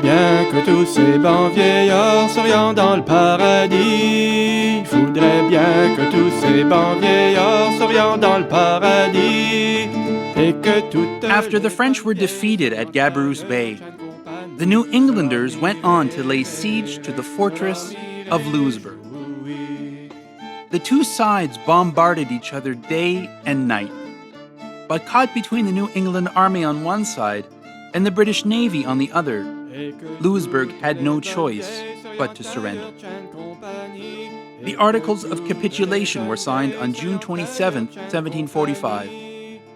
bien que tous ces bons vieillards s'orientent dans le paradis. Il faudrait bien que tous ces bons vieillards s'orientent dans le paradis. Et que toutes After the French were defeated at Gabarus Bay, the New Englanders went on to lay siege to the Fortress of Louisbourg. The two sides bombarded each other day and night. But caught between the New England Army on one side and the British Navy on the other, Louisbourg had no choice but to surrender. The Articles of Capitulation were signed on June 27, 1745,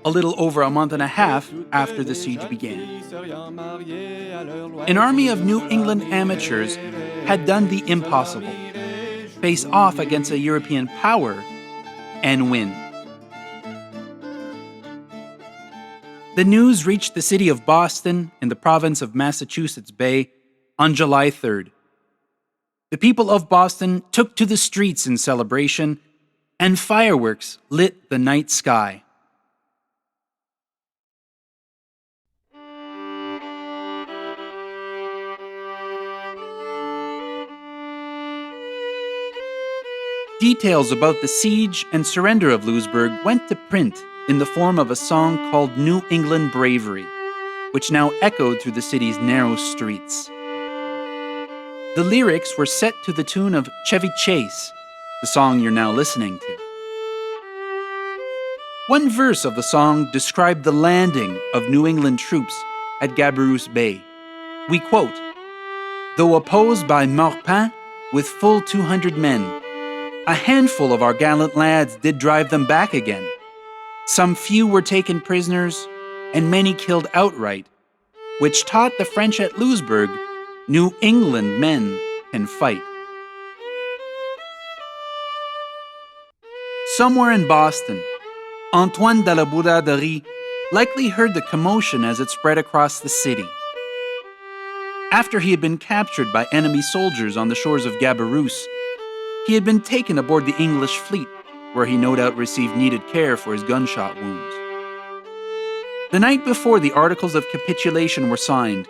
a little over a month and a half after the siege began. An army of New England amateurs had done the impossible: face off against a European power and win. The news reached the city of Boston in the province of Massachusetts Bay on July 3rd. The people of Boston took to the streets in celebration, and fireworks lit the night sky. Details about the siege and surrender of Louisbourg went to print in the form of a song called New England Bravery, which now echoed through the city's narrow streets. The lyrics were set to the tune of Chevy Chase, the song you're now listening to. One verse of the song described the landing of New England troops at Gabarus Bay. We quote, "Though opposed by Maupin with full 200 men, a handful of our gallant lads did drive them back again. Some few were taken prisoners, and many killed outright, which taught the French at Louisbourg, New England men can fight." Somewhere in Boston, Antoine de La Boularderie likely heard the commotion as it spread across the city. After he had been captured by enemy soldiers on the shores of Gabarus, he had been taken aboard the English fleet, where he no doubt received needed care for his gunshot wounds. The night before the Articles of Capitulation were signed,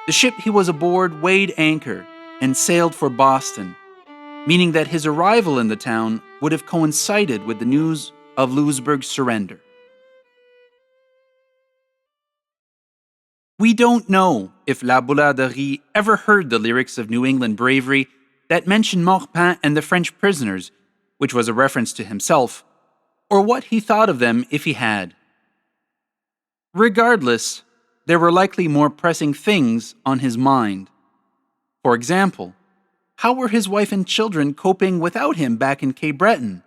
the ship he was aboard weighed anchor and sailed for Boston, meaning that his arrival in the town would have coincided with the news of Louisbourg's surrender. We don't know if Laboularderie ever heard the lyrics of New England Bravery that mentioned Maupin and the French prisoners, which was a reference to himself, or what he thought of them if he had. Regardless, there were likely more pressing things on his mind. For example, how were his wife and children coping without him back in Cape Breton?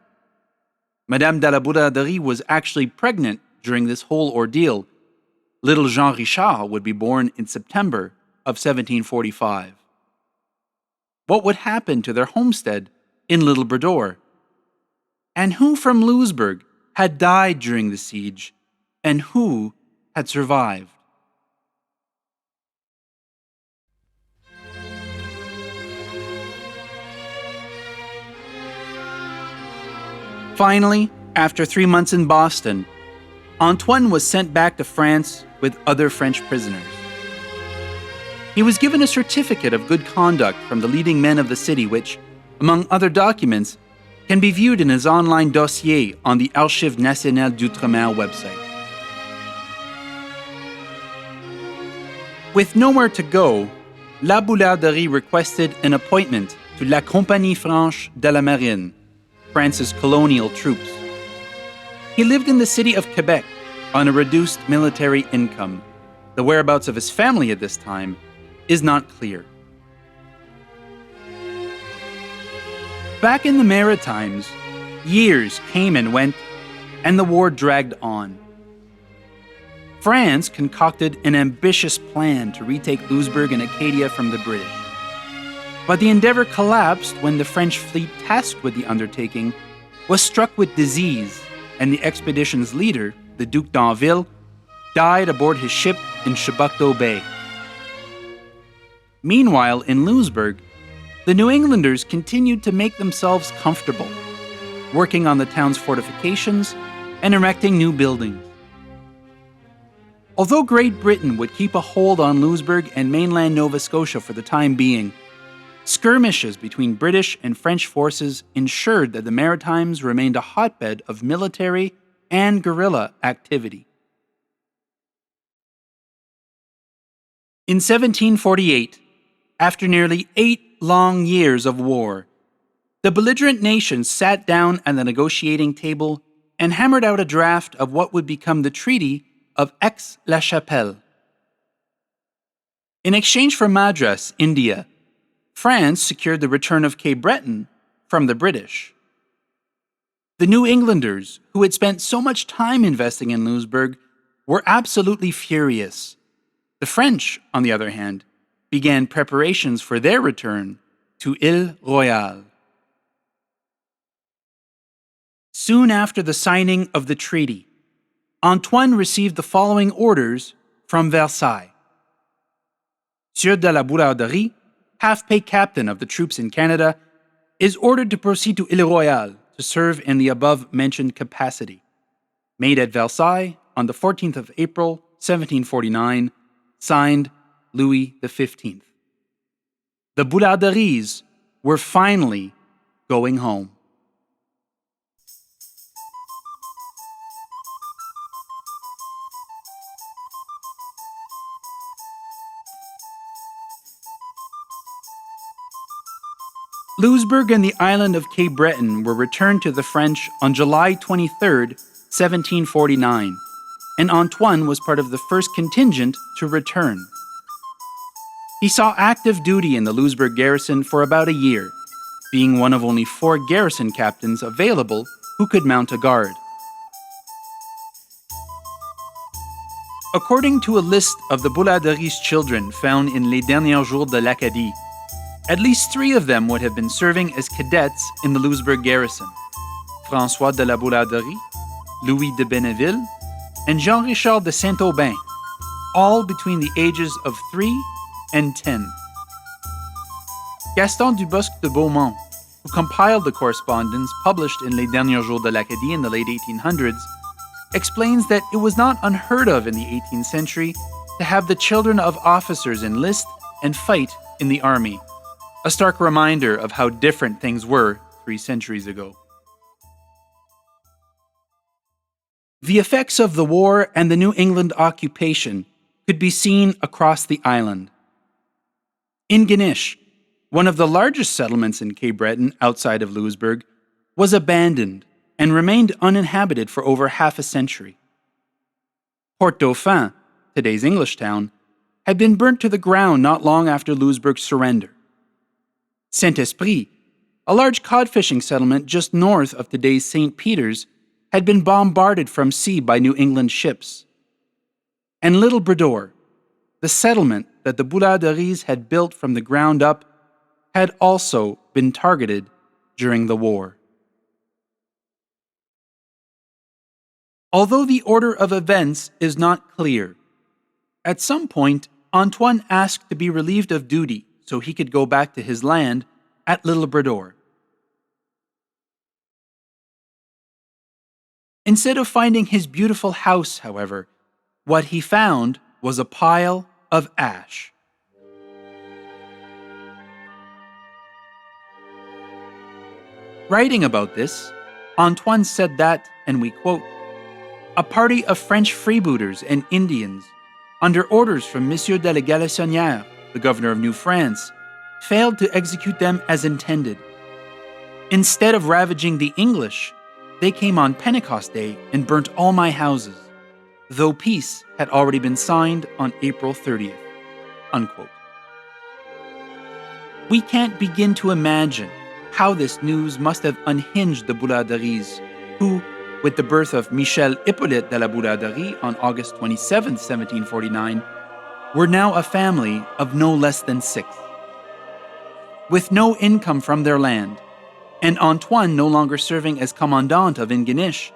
Madame de la Boularderie was actually pregnant during this whole ordeal. Little Jean Richard would be born in September of 1745. What would happen to their homestead in Little Brador? And who from Louisbourg had died during the siege, and who had survived? Finally, after 3 months in Boston, Antoine was sent back to France with other French prisoners. He was given a certificate of good conduct from the leading men of the city, which, among other documents, can be viewed in his online dossier on the Archives nationales d'Outre-mer website. With nowhere to go, Laboularderie requested an appointment to La Compagnie Franche de la Marine, France's colonial troops. He lived in the city of Quebec on a reduced military income. The whereabouts of his family at this time is not clear. Back in the Maritimes, years came and went, and the war dragged on. France concocted an ambitious plan to retake Louisbourg and Acadia from the British. But the endeavor collapsed when the French fleet tasked with the undertaking was struck with disease, and the expedition's leader, the Duc d'Anville, died aboard his ship in Chebucto Bay. Meanwhile, in Louisbourg, the New Englanders continued to make themselves comfortable, working on the town's fortifications and erecting new buildings. Although Great Britain would keep a hold on Louisbourg and mainland Nova Scotia for the time being, skirmishes between British and French forces ensured that the Maritimes remained a hotbed of military and guerrilla activity. In 1748, after nearly 8 long years of war, the belligerent nations sat down at the negotiating table and hammered out a draft of what would become the Treaty of Aix-la-Chapelle. In exchange for Madras, India, France secured the return of Cape Breton from the British. The New Englanders, who had spent so much time investing in Louisbourg, were absolutely furious. The French, on the other hand, began preparations for their return to Ile Royale. Soon after the signing of the treaty, Antoine received the following orders from Versailles. Sieur de la Boularderie, half-pay captain of the troops in Canada, is ordered to proceed to Ile Royale to serve in the above-mentioned capacity. Made at Versailles on the 14th of April, 1749, signed Louis XV. The Boularderies were finally going home. Louisbourg and the island of Cape Breton were returned to the French on July 23, 1749, and Antoine was part of the first contingent to return. He saw active duty in the Louisbourg garrison for about a year, being one of only 4 garrison captains available who could mount a guard. According to a list of the Boularderies' children found in Les Derniers Jours de l'Acadie, at least 3 of them would have been serving as cadets in the Louisbourg garrison: François de La Boularderie, Louis de Benneville, and Jean-Richard de Saint-Aubin, all between the ages of 3 and 10. Gaston Dubosc de Beaumont, who compiled the correspondence published in Les Derniers Jours de l'Acadie in the late 1800s, explains that it was not unheard of in the 18th century to have the children of officers enlist and fight in the army, a stark reminder of how different things were 3 centuries ago. The effects of the war and the New England occupation could be seen across the island. Ingonish, one of the largest settlements in Cape Breton outside of Louisbourg, was abandoned and remained uninhabited for over half a century. Port Dauphin, today's English town, had been burnt to the ground not long after Louisbourg's surrender. Saint-Esprit, a large cod fishing settlement just north of today's St. Peter's, had been bombarded from sea by New England ships. And Little Bredor, the settlement that the Boularderies had built from the ground up, had also been targeted during the war. Although the order of events is not clear, at some point Antoine asked to be relieved of duty so he could go back to his land at Little Bredor. Instead of finding his beautiful house, however, what he found was a pile of ash. Writing about this, Antoine said that, and we quote, "A party of French freebooters and Indians, under orders from Monsieur de la Galissonière, the governor of New France, failed to execute them as intended. Instead of ravaging the English, they came on Pentecost Day and burnt all my houses, though peace had already been signed on April 30th. Unquote. We can't begin to imagine how this news must have unhinged the Boularderies, who, with the birth of Michel Hippolyte de la Boularderie on August 27, 1749, were now a family of no less than 6. With no income from their land, and Antoine no longer serving as commandant of Ingonish,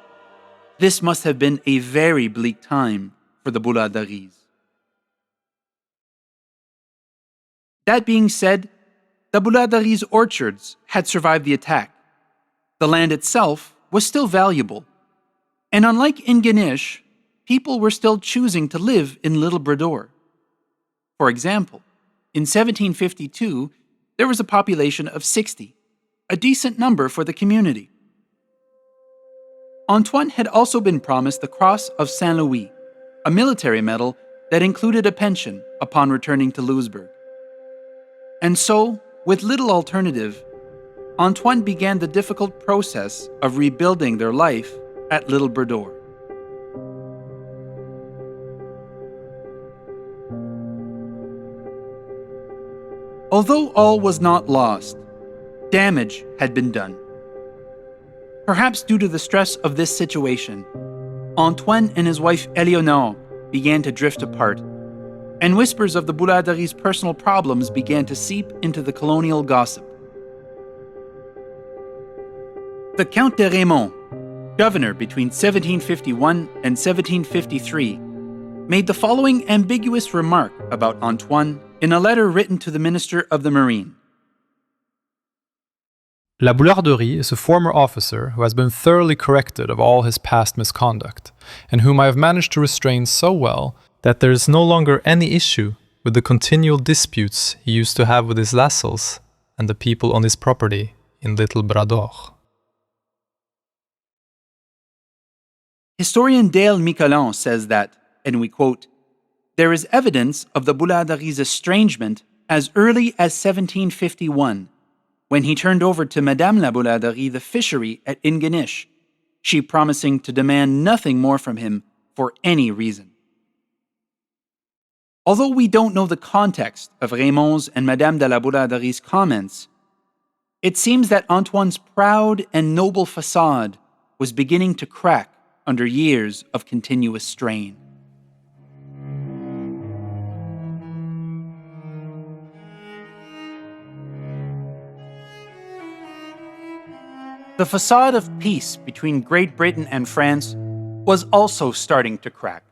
this must have been a very bleak time for the Boularderies. That being said, the Boularderies' orchards had survived the attack. The land itself was still valuable, and unlike Ingonish, people were still choosing to live in Little Brador. For example, in 1752, there was a population of 60, a decent number for the community. Antoine had also been promised the Cross of Saint-Louis, a military medal that included a pension upon returning to Louisbourg. And so, with little alternative, Antoine began the difficult process of rebuilding their life at Little Brador. Although all was not lost, damage had been done. Perhaps due to the stress of this situation, Antoine and his wife Éléonore began to drift apart, and whispers of the Boularderies' personal problems began to seep into the colonial gossip. The Count de Raymond, governor between 1751 and 1753, made the following ambiguous remark about Antoine in a letter written to the Minister of the Marine. Laboularderie is a former officer who has been thoroughly corrected of all his past misconduct, and whom I have managed to restrain so well that there is no longer any issue with the continual disputes he used to have with his vassals and the people on his property in Little Brador. Historian Dale Miquelon says that, and we quote, "There is evidence of the Boularderies' estrangement as early as 1751, when he turned over to Madame La Boularderie the fishery at Ingonish, she promising to demand nothing more from him for any reason." Although we don't know the context of Raymond's and Madame de La Boularderie's comments, it seems that Antoine's proud and noble facade was beginning to crack under years of continuous strain. The facade of peace between Great Britain and France was also starting to crack.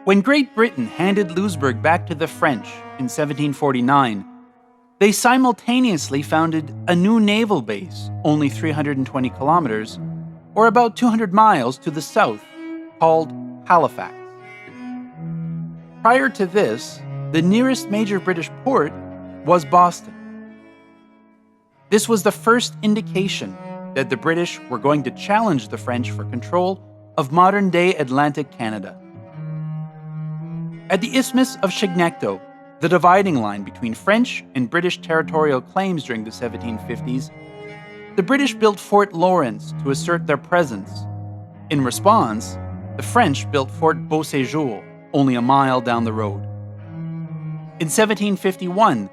When Great Britain handed Louisbourg back to the French in 1749, they simultaneously founded a new naval base only 320 kilometers, or about 200 miles to the south, called Halifax. Prior to this, the nearest major British port was Boston. This was the first indication that the British were going to challenge the French for control of modern-day Atlantic Canada. At the Isthmus of Chignecto, the dividing line between French and British territorial claims during the 1750s, the British built Fort Lawrence to assert their presence. In response, the French built Fort Beauséjour, only a mile down the road. In 1751,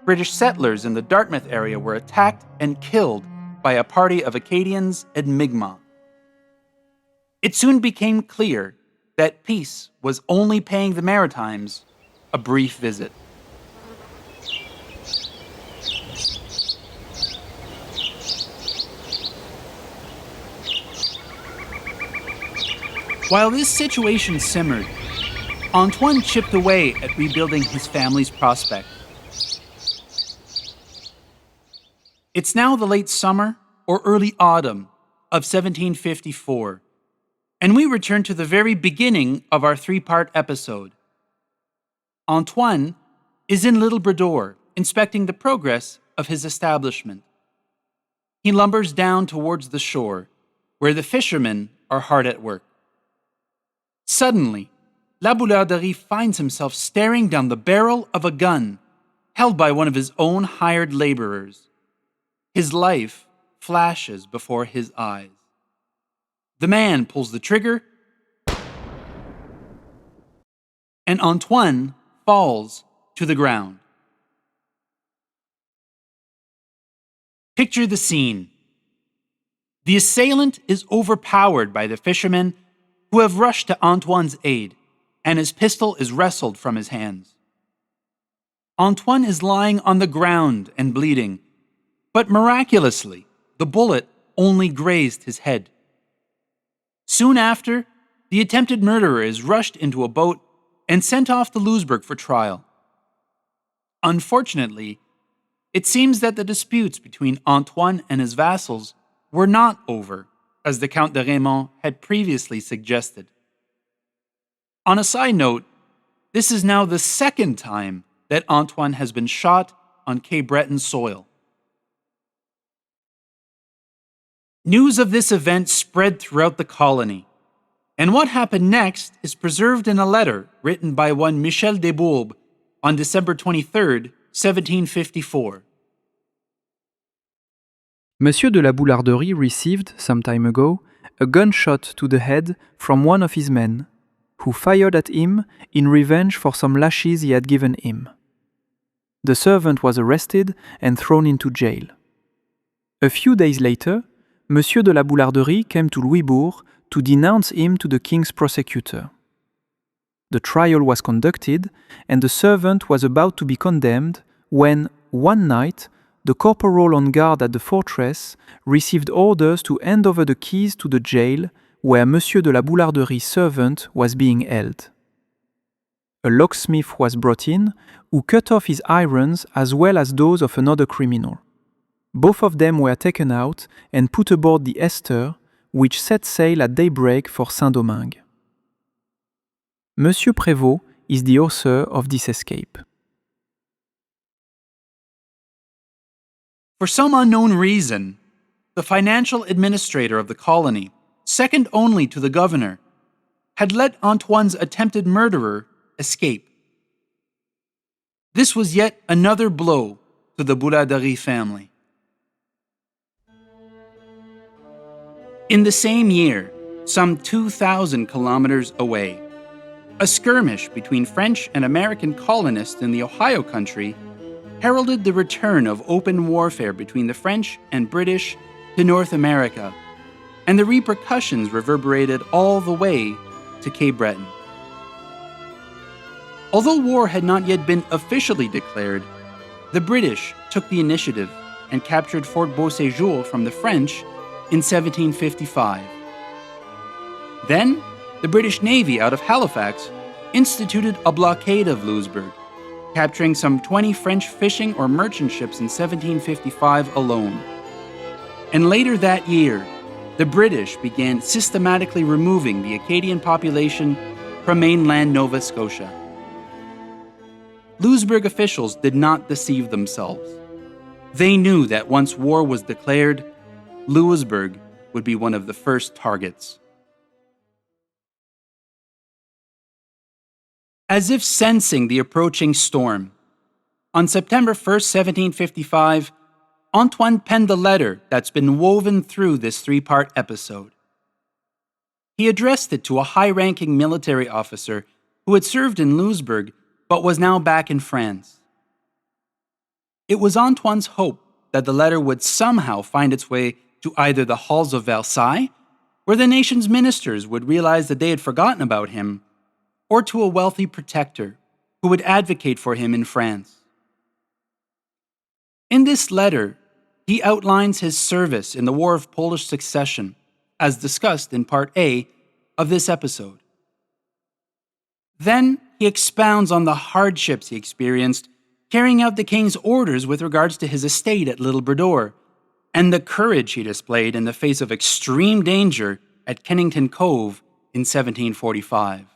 British settlers in the Dartmouth area were attacked and killed by a party of Acadians at Mi'kmaq. It soon became clear that peace was only paying the Maritimes a brief visit. While this situation simmered, Antoine chipped away at rebuilding his family's prospect. It's now the late summer or early autumn of 1754, and we return to the very beginning of our three-part episode. Antoine is in Little Brador, inspecting the progress of his establishment. He lumbers down towards the shore, where the fishermen are hard at work. Suddenly, Laboularderie finds himself staring down the barrel of a gun held by one of his own hired laborers. His life flashes before his eyes. The man pulls the trigger, and Antoine falls to the ground. Picture the scene. The assailant is overpowered by the fishermen who have rushed to Antoine's aid, and his pistol is wrestled from his hands. Antoine is lying on the ground and bleeding, but miraculously, the bullet only grazed his head. Soon after, the attempted murderer is rushed into a boat and sent off to Louisbourg for trial. Unfortunately, it seems that the disputes between Antoine and his vassals were not over, as the Count de Raymond had previously suggested. On a side note, this is now the second time that Antoine has been shot on Cape Breton soil. News of this event spread throughout the colony, and what happened next is preserved in a letter written by one Michel Desbourbes on December 23, 1754. Monsieur de la Boularderie received, some time ago, a gunshot to the head from one of his men, who fired at him in revenge for some lashes he had given him. The servant was arrested and thrown into jail. A few days later, Monsieur de la Boularderie came to Louisbourg to denounce him to the king's prosecutor. The trial was conducted, and the servant was about to be condemned when, one night, the corporal on guard at the fortress received orders to hand over the keys to the jail where Monsieur de la Boularderie's servant was being held. A locksmith was brought in, who cut off his irons as well as those of another criminal. Both of them were taken out and put aboard the Esther, which set sail at daybreak for Saint-Domingue. Monsieur Prévost is the author of this escape. For some unknown reason, the financial administrator of the colony, second only to the governor, had let Antoine's attempted murderer escape. This was yet another blow to the Boularderie family. In the same year, some 2,000 kilometers away, a skirmish between French and American colonists in the Ohio country heralded the return of open warfare between the French and British to North America, and the repercussions reverberated all the way to Cape Breton. Although war had not yet been officially declared, the British took the initiative and captured Fort Beauséjour from the French in 1755. Then, the British Navy out of Halifax instituted a blockade of Louisbourg, capturing some 20 French fishing or merchant ships in 1755 alone. And later that year, the British began systematically removing the Acadian population from mainland Nova Scotia. Louisbourg officials did not deceive themselves. They knew that once war was declared, Louisbourg would be one of the first targets. As if sensing the approaching storm, on September 1st, 1755, Antoine penned the letter that's been woven through this three-part episode. He addressed it to a high-ranking military officer who had served in Louisbourg but was now back in France. It was Antoine's hope that the letter would somehow find its way to either the halls of Versailles, where the nation's ministers would realize that they had forgotten about him, or to a wealthy protector who would advocate for him in France. In this letter, he outlines his service in the War of Polish Succession, as discussed in Part A of this episode. Then he expounds on the hardships he experienced carrying out the king's orders with regards to his estate at Little Brador, and the courage he displayed in the face of extreme danger at Kennington Cove in 1745.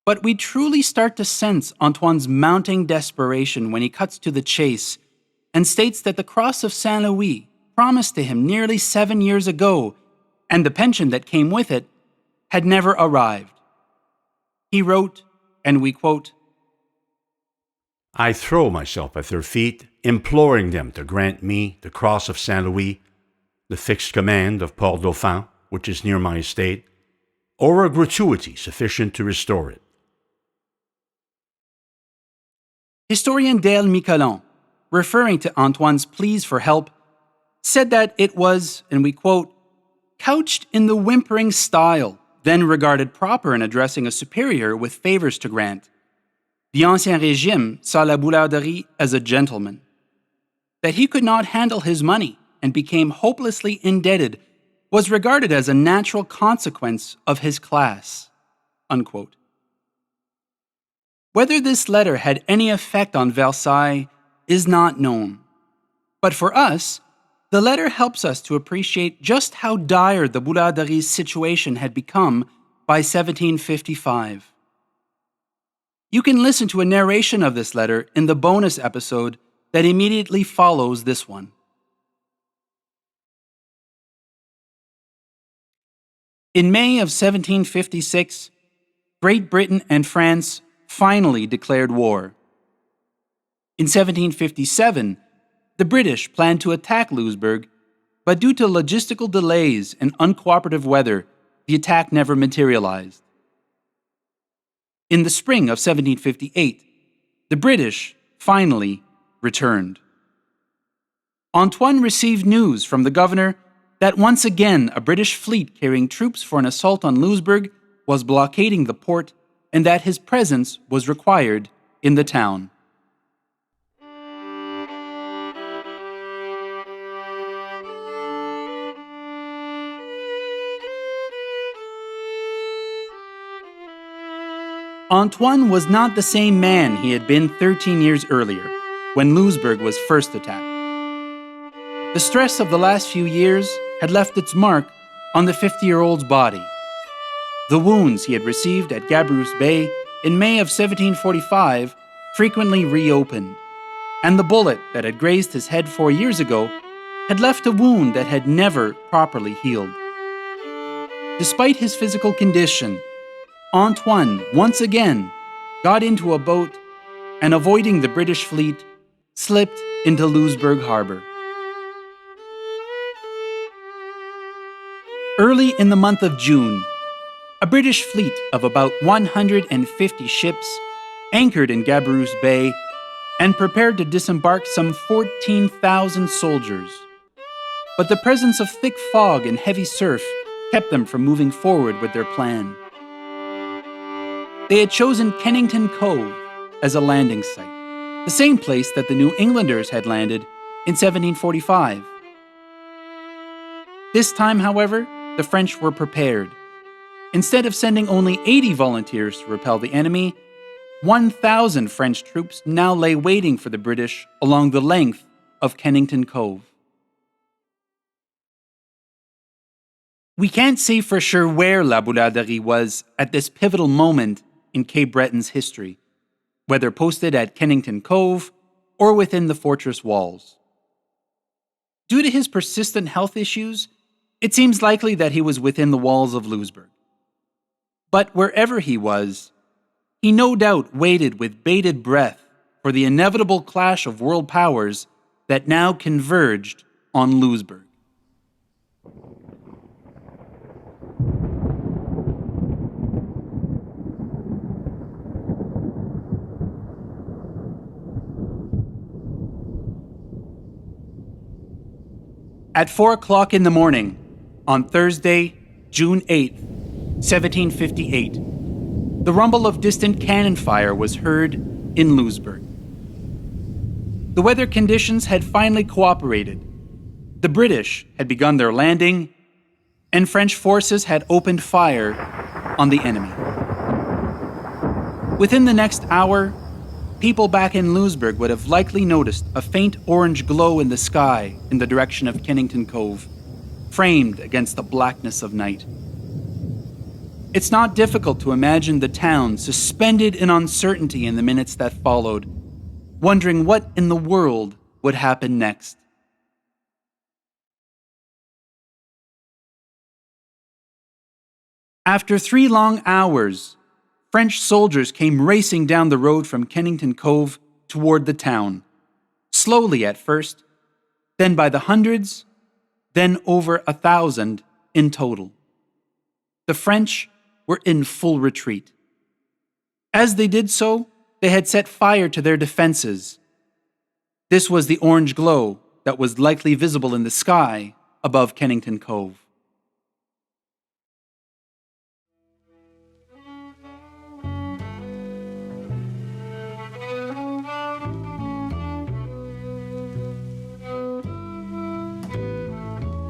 But we truly start to sense Antoine's mounting desperation when he cuts to the chase and states that the Cross of Saint Louis, promised to him nearly 7 years ago, and the pension that came with it, had never arrived. He wrote, and we quote, I throw myself at their feet, imploring them to grant me the Cross of Saint Louis, the fixed command of Port Dauphin, which is near my estate, or a gratuity sufficient to restore it. Historian Dale Miquelon, referring to Antoine's pleas for help, said that it was, and we quote, couched in the whimpering style then regarded proper in addressing a superior with favors to grant. The Ancien Régime saw Laboularderie as a gentleman. That he could not handle his money and became hopelessly indebted was regarded as a natural consequence of his class. Unquote. Whether this letter had any effect on Versailles is not known. But for us, the letter helps us to appreciate just how dire the Boularderie's situation had become by 1755. You can listen to a narration of this letter in the bonus episode that immediately follows this one. In May of 1756, Great Britain and France finally declared war. In 1757, the British planned to attack Louisbourg, but due to logistical delays and uncooperative weather, the attack never materialized. In the spring of 1758, the British finally returned. Antoine received news from the governor that once again a British fleet carrying troops for an assault on Louisbourg was blockading the port and that his presence was required in the town. Antoine was not the same man he had been 13 years earlier, when Louisbourg was first attacked. The stress of the last few years had left its mark on the 50-year-old's body. The wounds he had received at Gabrous Bay in May of 1745 frequently reopened, and the bullet that had grazed his head 4 years ago had left a wound that had never properly healed. Despite his physical condition, Antoine once again got into a boat and, avoiding the British fleet, slipped into Louisbourg harbor. Early in the month of June, a British fleet of about 150 ships anchored in Gabrous Bay and prepared to disembark some 14,000 soldiers. But the presence of thick fog and heavy surf kept them from moving forward with their plan. They had chosen Kennington Cove as a landing site, the same place that the New Englanders had landed in 1745. This time, however, the French were prepared. Instead of sending only 80 volunteers to repel the enemy, 1,000 French troops now lay waiting for the British along the length of Kennington Cove. We can't say for sure where Laboularderie was at this pivotal moment in Cape Breton's history, whether posted at Kennington Cove or within the fortress walls. Due to his persistent health issues, it seems likely that he was within the walls of Louisbourg. But wherever he was, he no doubt waited with bated breath for the inevitable clash of world powers that now converged on Louisbourg. At 4 o'clock in the morning, on Thursday, June 8th, 1758, the rumble of distant cannon fire was heard in Louisbourg. The weather conditions had finally cooperated. The British had begun their landing, and French forces had opened fire on the enemy. Within the next hour, people back in Louisbourg would have likely noticed a faint orange glow in the sky in the direction of Kennington Cove, framed against the blackness of night. It's not difficult to imagine the town suspended in uncertainty in the minutes that followed, wondering what in the world would happen next. After 3 long hours, French soldiers came racing down the road from Kennington Cove toward the town, slowly at first, then by the hundreds, then over 1,000 in total. The French were in full retreat. As they did so, they had set fire to their defenses. This was the orange glow that was likely visible in the sky above Kennington Cove.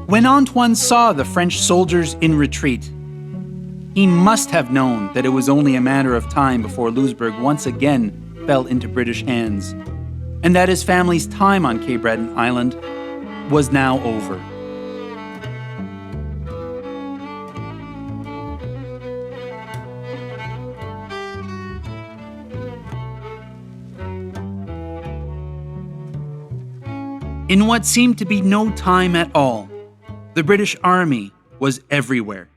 When Antoine saw the French soldiers in retreat, he must have known that it was only a matter of time before Louisbourg once again fell into British hands, and that his family's time on Cape Breton Island was now over. In what seemed to be no time at all, the British Army was everywhere.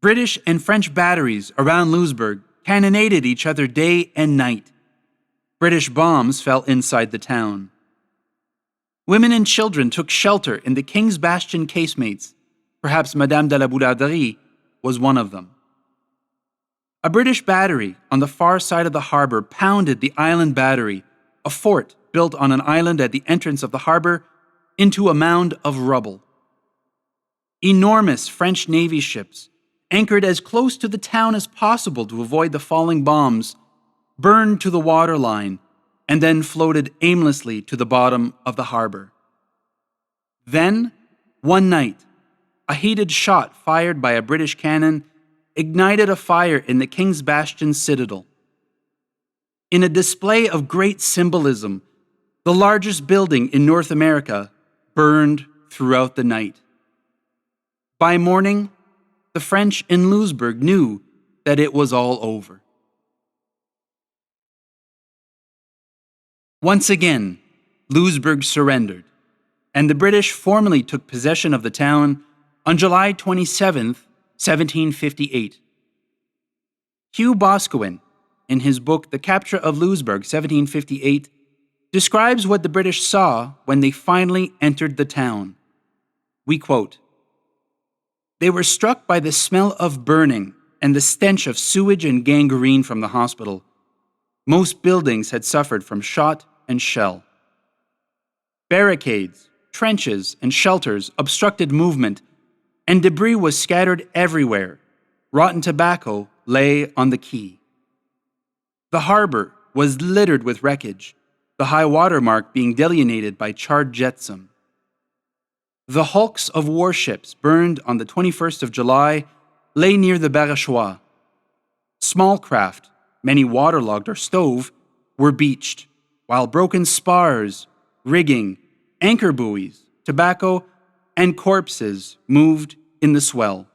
British and French batteries around Louisbourg cannonaded each other day and night. British bombs fell inside the town. Women and children took shelter in the King's Bastion casemates. Perhaps Madame de La Boularderie was one of them. A British battery on the far side of the harbor pounded the Island Battery, a fort built on an island at the entrance of the harbor, into a mound of rubble. Enormous French Navy ships, anchored as close to the town as possible to avoid the falling bombs, burned to the waterline and then floated aimlessly to the bottom of the harbor. Then, one night, a heated shot fired by a British cannon ignited a fire in the King's Bastion citadel. In a display of great symbolism, the largest building in North America burned throughout the night. By morning, the French in Louisbourg knew that it was all over. Once again, Louisbourg surrendered, and the British formally took possession of the town on July 27, 1758. Hugh Boscawen, in his book The Capture of Louisbourg, 1758, describes what the British saw when they finally entered the town. We quote, "They were struck by the smell of burning and the stench of sewage and gangrene from the hospital. Most buildings had suffered from shot and shell. Barricades, trenches, and shelters obstructed movement, and debris was scattered everywhere. Rotten tobacco lay on the quay. The harbor was littered with wreckage, the high water mark being delineated by charred jetsam. The hulks of warships burned on the 21st of July lay near the Barachois. Small craft, many waterlogged or stove, were beached, while broken spars, rigging, anchor buoys, tobacco, and corpses moved in the swell.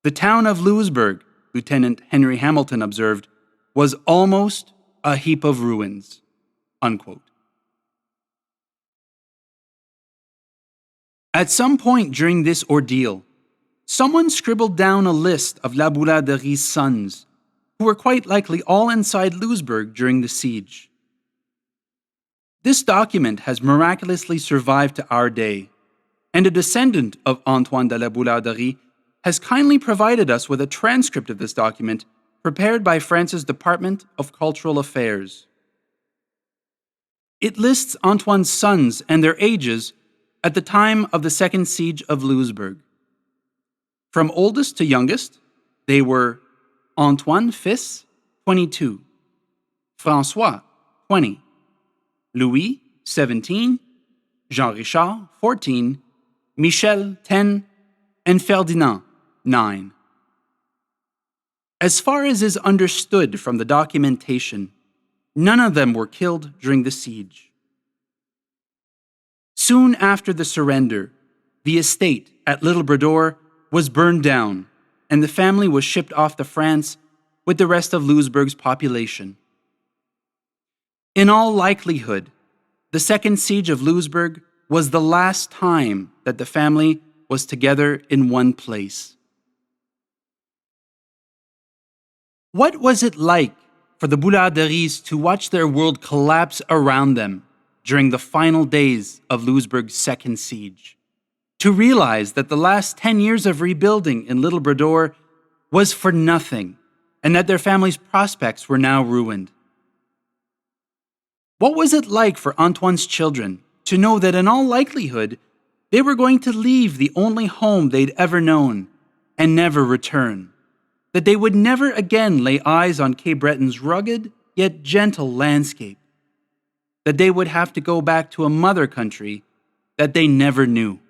The town of Louisbourg, Lieutenant Henry Hamilton observed, was almost a heap of ruins." Unquote. At some point during this ordeal, someone scribbled down a list of Laboularderie's sons, who were quite likely all inside Louisbourg during the siege. This document has miraculously survived to our day, and a descendant of Antoine de La Boularderie has kindly provided us with a transcript of this document prepared by France's Department of Cultural Affairs. It lists Antoine's sons and their ages at the time of the Second Siege of Louisbourg. From oldest to youngest, they were Antoine, fils, 22, François, 20, Louis, 17, Jean-Richard, 14, Michel, 10, and Ferdinand, 9. As far as is understood from the documentation, none of them were killed during the siege. Soon after the surrender, the estate at Little Brador was burned down, and the family was shipped off to France with the rest of Louisbourg's population. In all likelihood, the Second Siege of Louisbourg was the last time that the family was together in one place. What was it like for the Boularderies to watch their world collapse around them during the final days of Louisbourg's second siege? To realize that the last 10 years of rebuilding in Little Brador was for nothing, and that their family's prospects were now ruined. What was it like for Antoine's children to know that in all likelihood they were going to leave the only home they'd ever known and never return? That they would never again lay eyes on Cape Breton's rugged yet gentle landscape? That they would have to go back to a mother country that they never knew?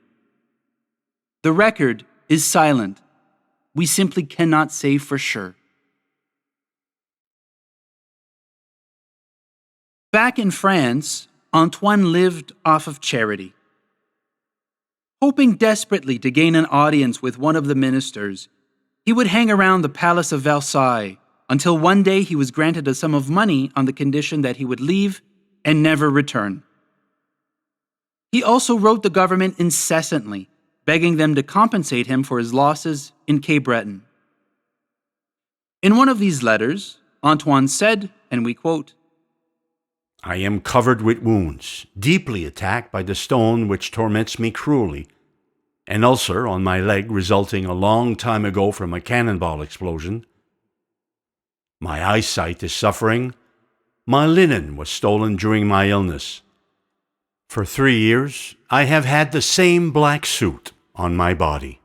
The record is silent. We simply cannot say for sure. Back in France, Antoine lived off of charity. Hoping desperately to gain an audience with one of the ministers, he would hang around the Palace of Versailles until one day he was granted a sum of money on the condition that he would leave and never return. He also wrote the government incessantly, begging them to compensate him for his losses in Cape Breton. In one of these letters, Antoine said, and we quote, I am covered with wounds, deeply attacked by the stone which torments me cruelly, an ulcer on my leg resulting a long time ago from a cannonball explosion. My eyesight is suffering. My linen was stolen during my illness. For 3 years, I have had the same black suit on my body.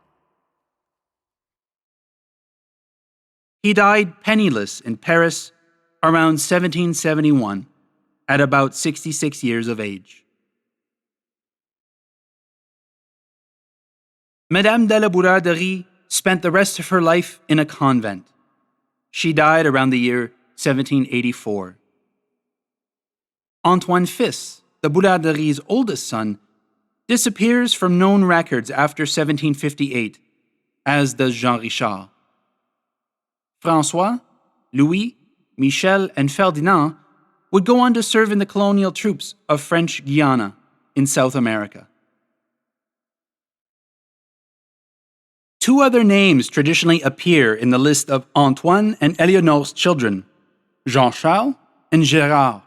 He died penniless in Paris around 1771, at about 66 years of age. Madame de La Boularderie spent the rest of her life in a convent. She died around the year 1784. Antoine Fils, the Boularderie's oldest son, disappears from known records after 1758, as does Jean Richard. François, Louis, Michel, and Ferdinand would go on to serve in the colonial troops of French Guiana in South America. Two other names traditionally appear in the list of Antoine and Éléonore's children, Jean-Charles and Gérard.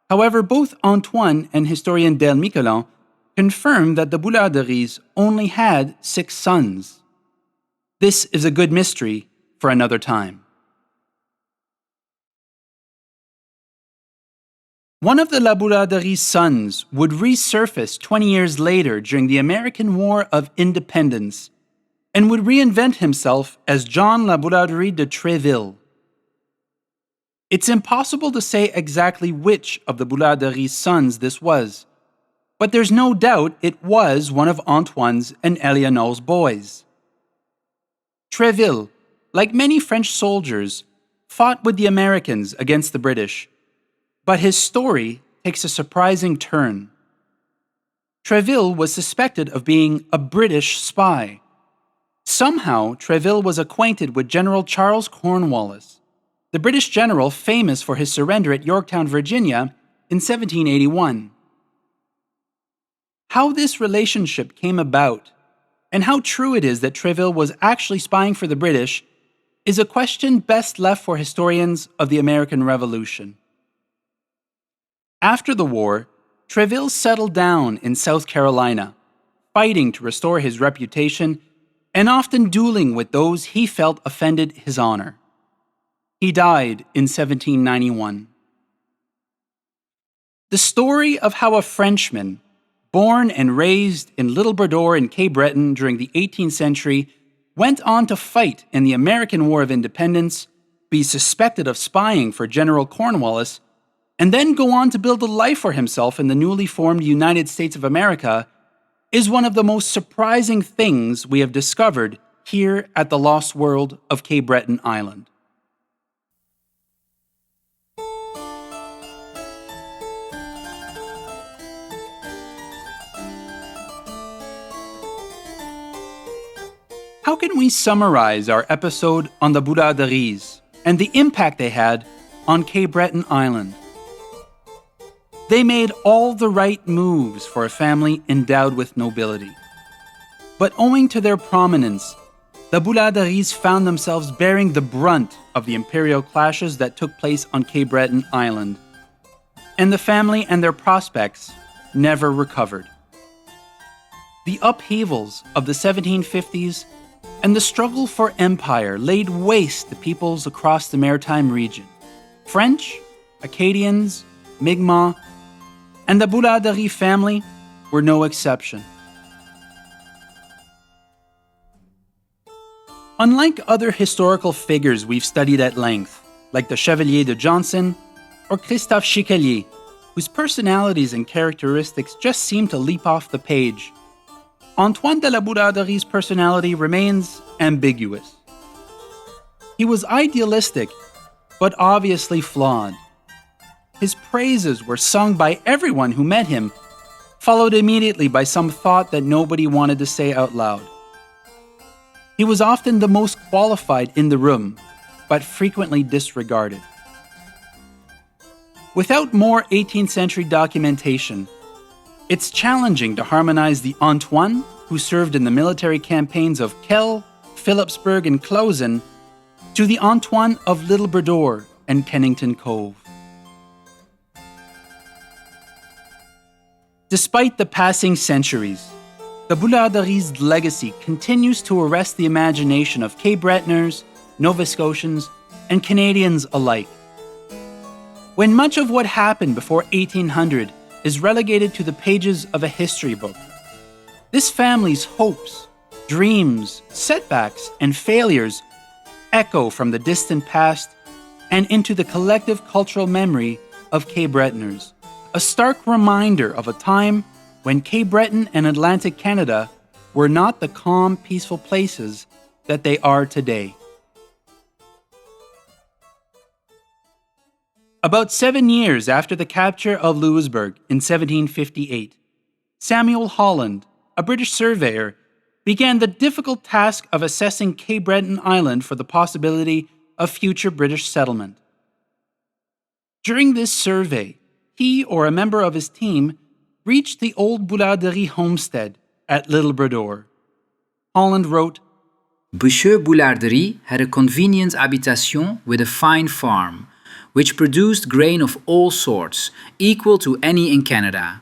However, both Antoine and historian Del Miquelon confirm that the Boularderies only had 6 sons. This is a good mystery for another time. One of the Laboularderie's sons would resurface 20 years later during the American War of Independence and would reinvent himself as John La Boularderie de Treville. It's impossible to say exactly which of the Boularderie's sons this was, but there's no doubt it was one of Antoine's and Éléonore's boys. Treville, like many French soldiers, fought with the Americans against the British, but his story takes a surprising turn. Treville was suspected of being a British spy. Somehow, Treville was acquainted with General Charles Cornwallis, the British general famous for his surrender at Yorktown, Virginia, in 1781. How this relationship came about, and how true it is that Treville was actually spying for the British, is a question best left for historians of the American Revolution. After the war, Treville settled down in South Carolina, fighting to restore his reputation and often dueling with those he felt offended his honor. He died in 1791. The story of how a Frenchman, born and raised in Little Bordeur in Cape Breton during the 18th century, went on to fight in the American War of Independence, be suspected of spying for General Cornwallis, and then go on to build a life for himself in the newly formed United States of America, is one of the most surprising things we have discovered here at the lost world of Cape Breton Island. How can we summarize our episode on the Boularderies and the impact they had on Cape Breton Island? They made all the right moves for a family endowed with nobility. But owing to their prominence, the Boularderies found themselves bearing the brunt of the imperial clashes that took place on Cape Breton Island, and the family and their prospects never recovered. The upheavals of the 1750s and the struggle for empire laid waste to peoples across the maritime region. French, Acadians, Mi'kmaq, and the Boularderie family were no exception. Unlike other historical figures we've studied at length, like the Chevalier de Johnson or Christophe Chiquelier, whose personalities and characteristics just seem to leap off the page, Antoine de La Boularderie's personality remains ambiguous. He was idealistic, but obviously flawed. His praises were sung by everyone who met him, followed immediately by some thought that nobody wanted to say out loud. He was often the most qualified in the room, but frequently disregarded. Without more 18th century documentation, It's challenging to harmonize the Antoine, who served in the military campaigns of Kell, Philipsburg, and Closen, to the Antoine of Little Brador and Kennington Cove. Despite the passing centuries, the Boularderie's legacy continues to arrest the imagination of Cape Bretoners, Nova Scotians, and Canadians alike. When much of what happened before 1800 is relegated to the pages of a history book, this family's hopes, dreams, setbacks, and failures echo from the distant past and into the collective cultural memory of Cape Bretoners, a stark reminder of a time when Cape Breton and Atlantic Canada were not the calm, peaceful places that they are today. About 7 years after the capture of Louisbourg in 1758, Samuel Holland, a British surveyor, began the difficult task of assessing Cape Breton Island for the possibility of future British settlement. During this survey, he or a member of his team reached the old Boularderie homestead at Little Brador. Holland wrote, Monsieur Boularderie had a convenient habitation with a fine farm, which produced grain of all sorts, equal to any in Canada.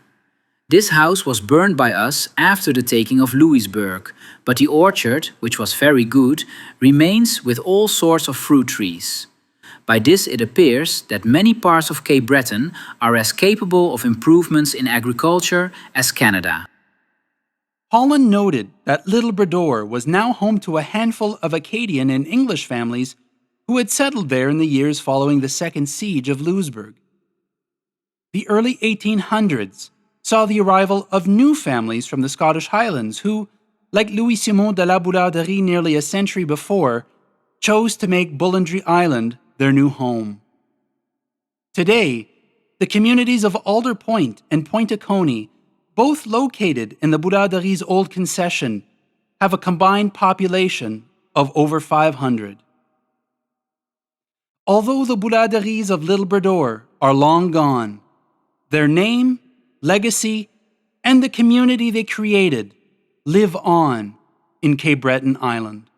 This house was burned by us after the taking of Louisbourg, but the orchard, which was very good, remains with all sorts of fruit trees. By this it appears that many parts of Cape Breton are as capable of improvements in agriculture as Canada. Holland noted that Little Brador was now home to a handful of Acadian and English families who had settled there in the years following the Second Siege of Louisbourg. The early 1800s saw the arrival of new families from the Scottish Highlands who, like Louis-Simon de La Boularderie nearly a century before, chose to make Boularderie Island their new home. Today, the communities of Alder Point and Pointe-à-Coney, both located in the Boularderie's old concession, have a combined population of over 500. Although the Boularderies of Little Brador are long gone, their name, legacy, and the community they created live on in Cape Breton Island.